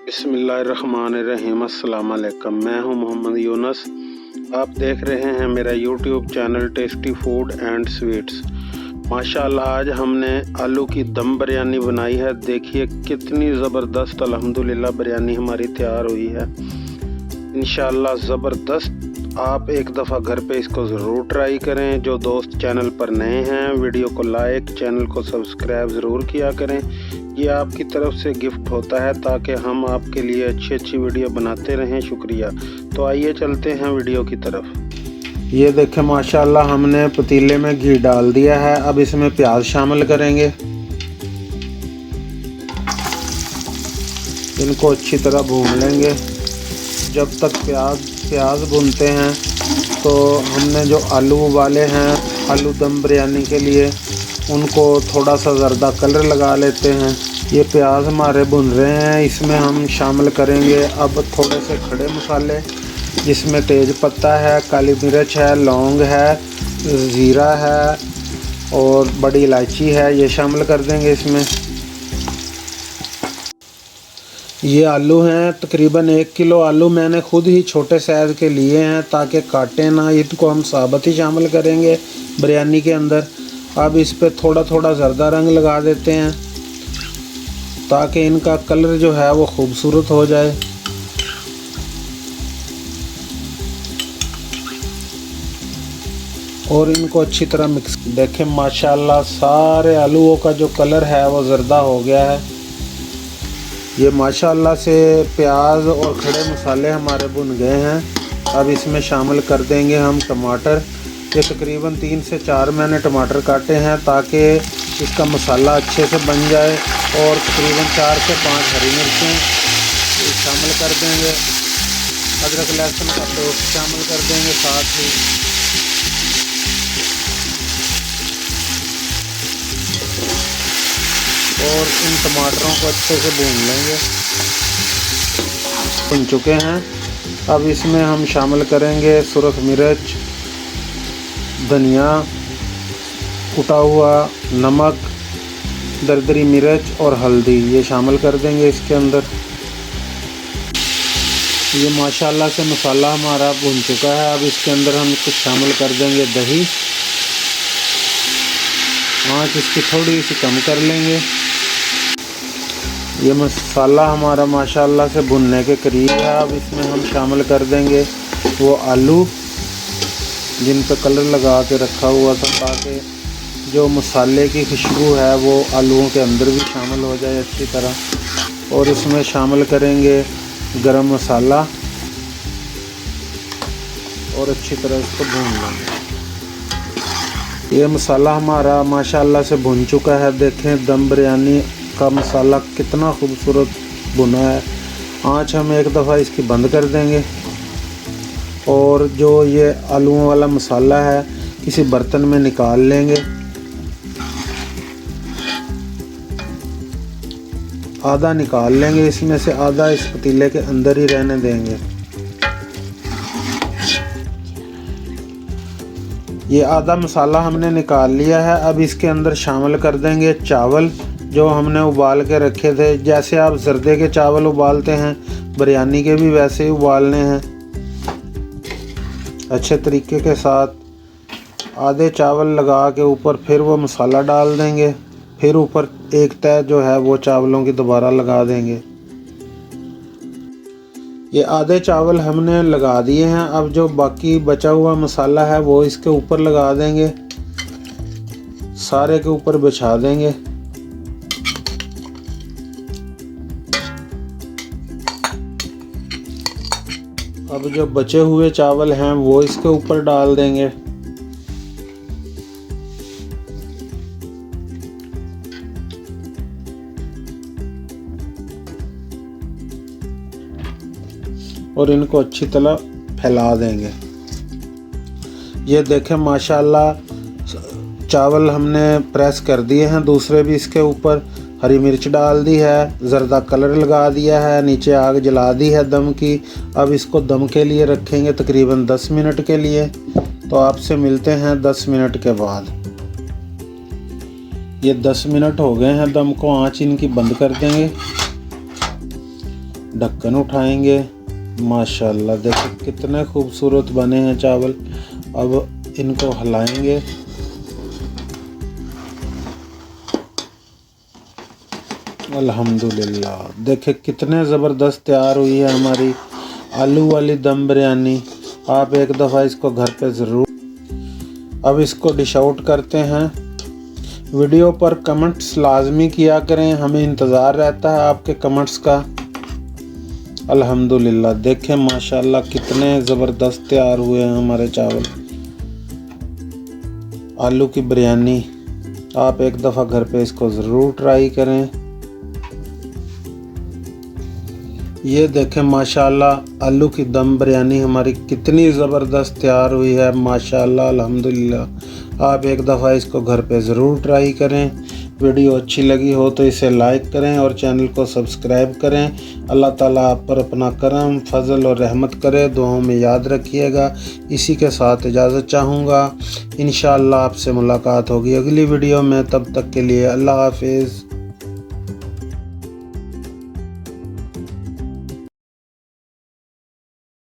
बिस्मिल्लाहिर्रहमानिर्रहीम। अस्सलाम वालेकुम। मैं हूं मोहम्मद यूनुस। आप देख रहे हैं मेरा YouTube channel tasty food and sweets. माशाअल्लाह आज हमने आलू की दम बिरयानी बनाई है। देखिए कितनी ज़बरदस्त अल्हम्दुलिल्लाह बिरयानी हमारी तैयार हुई है। इंशाअल्लाह ज़बरदस्त। आप एक दफ़ा घर पे इसको ज़रूर ट्राई करें। जो दोस्त चैनल पर नए हैं वीडियो को लाइक, चैनल को सब्सक्राइब ज़रूर किया करें। ये आपकी तरफ से गिफ्ट होता है ताकि हम आपके लिए अच्छी अच्छी वीडियो बनाते रहें। शुक्रिया। तो आइए चलते हैं वीडियो की तरफ। ये देखें माशाअल्लाह हमने पतीले में घी डाल दिया है। अब इसमें प्याज शामिल करेंगे। इनको अच्छी तरह भून लेंगे। जब तक प्याज भूनते हैं तो हमने जो आलू उबाले हैं आलू दम बिरयानी के लिए उनको थोड़ा सा ज़र्दा कलर लगा लेते हैं। ये प्याज हमारे भुन रहे हैं। इसमें हम शामिल करेंगे अब थोड़े से खड़े मसाले, जिसमें तेज़ पत्ता है, काली मिर्च है, लौंग है, ज़ीरा है और बड़ी इलायची है। ये शामिल कर देंगे इसमें। ये आलू हैं, तकरीबन 1 किलो आलू मैंने ख़ुद ही छोटे साइज़ के लिए हैं ताकि काटे ना। इनको हम साबुत ही शामिल करेंगे बिरयानी के अंदर। अब इस पे थोड़ा थोड़ा ज़र्दा रंग लगा देते हैं ताकि इनका कलर जो है वो खूबसूरत हो जाए। और इनको अच्छी तरह मिक्स। देखें माशाल्लाह सारे आलूओं का जो कलर है वो ज़र्दा हो गया है। ये माशाल्लाह से प्याज और खड़े मसाले हमारे भुन गए हैं। अब इसमें शामिल कर देंगे हम टमाटर। ये तकरीबन 3 से 4 मैंने टमाटर काटे हैं ताकि इसका मसाला अच्छे से बन जाए। और तकरीबन 4 से 5 हरी मिर्चें शामिल कर देंगे। अदरक लहसुन का पेस्ट शामिल कर देंगे साथ ही। और इन टमाटरों को अच्छे से भून लेंगे। भुन चुके हैं। अब इसमें हम शामिल करेंगे सुरख मिर्च, धनिया, कुटा हुआ नमक, दरदरी मिर्च और हल्दी। ये शामिल कर देंगे इसके अंदर। ये माशाल्लाह से मसाला हमारा भुन चुका है। अब इसके अंदर हम कुछ शामिल कर देंगे दही। आँच इसकी थोड़ी सी कम कर लेंगे। ये मसाला हमारा माशाल्लाह से भुनने के करीब है। अब इसमें हम शामिल कर देंगे वो आलू जिन पे कलर लगा के रखा हुआ था ताकि जो मसाले की खुशबू है वो आलूओं के अंदर भी शामिल हो जाए अच्छी तरह। और इसमें शामिल करेंगे गरम मसाला और अच्छी तरह इसको भून लेंगे। ये मसाला हमारा माशाल्लाह से भुन चुका है। देखें दम बिरयानी का मसाला कितना खूबसूरत भुना है। आँच हम एक दफ़ा इसकी बंद कर देंगे। और जो ये आलूओं वाला मसाला है किसी बर्तन में निकाल लेंगे। आधा निकाल लेंगे इसमें से, आधा इस पतीले के अंदर ही रहने देंगे। ये आधा मसाला हमने निकाल लिया है। अब इसके अंदर शामिल कर देंगे चावल जो हमने उबाल के रखे थे। जैसे आप जर्दे के चावल उबालते हैं बिरयानी के भी वैसे ही उबालने हैं अच्छे तरीके के साथ। आधे चावल लगा के ऊपर फिर वो मसाला डाल देंगे। फिर ऊपर एक तह जो है वो चावलों की दोबारा लगा देंगे। ये आधे चावल हमने लगा दिए हैं। अब जो बाकी बचा हुआ मसाला है वो इसके ऊपर लगा देंगे, सारे के ऊपर बिछा देंगे। अब जो बचे हुए चावल हैं वो इसके ऊपर डाल देंगे। और इनको अच्छी तरह फैला देंगे। ये देखें माशाल्लाह चावल हमने प्रेस कर दिए हैं। दूसरे भी इसके ऊपर हरी मिर्च डाल दी है, ज़र्दा कलर लगा दिया है, नीचे आग जला दी है दम की। अब इसको दम के लिए रखेंगे तकरीबन 10 मिनट के लिए। तो आपसे मिलते हैं 10 मिनट के बाद। ये 10 मिनट हो गए हैं दम को। आँच इनकी बंद कर देंगे। ढक्कन उठाएंगे। माशाल्लाह देखो कितने खूबसूरत बने हैं चावल। अब इनको हिलाएंगे। अल्हम्दुलिल्लाह देखिए कितने ज़बरदस्त तैयार हुई है हमारी आलू वाली दम बिरयानी। आप एक दफ़ा इसको घर पे ज़रूर। अब इसको डिश आउट करते हैं। वीडियो पर कमेंट्स लाजमी किया करें, हमें इंतज़ार रहता है आपके कमेंट्स का। अल्हम्दुलिल्लाह देखें माशाल्लाह कितने ज़बरदस्त तैयार हुए हैं हमारे चावल आलू की बिरयानी। आप एक दफ़ा घर पे इसको ज़रूर ट्राई करें। ये देखें माशाल्लाह आलू की दम बिरयानी हमारी कितनी ज़बरदस्त तैयार हुई है माशाल्लाह अल्हम्दुलिल्लाह। आप एक दफ़ा इसको घर पे ज़रूर ट्राई करें। वीडियो अच्छी लगी हो तो इसे लाइक करें और चैनल को सब्सक्राइब करें। अल्लाह ताला आप पर अपना करम फजल और रहमत करे, दुआओं में याद रखिएगा। इसी के साथ इजाज़त चाहूँगा। इंशाअल्लाह आपसे मुलाकात होगी अगली वीडियो में। तब तक के लिए अल्लाह हाफिज़।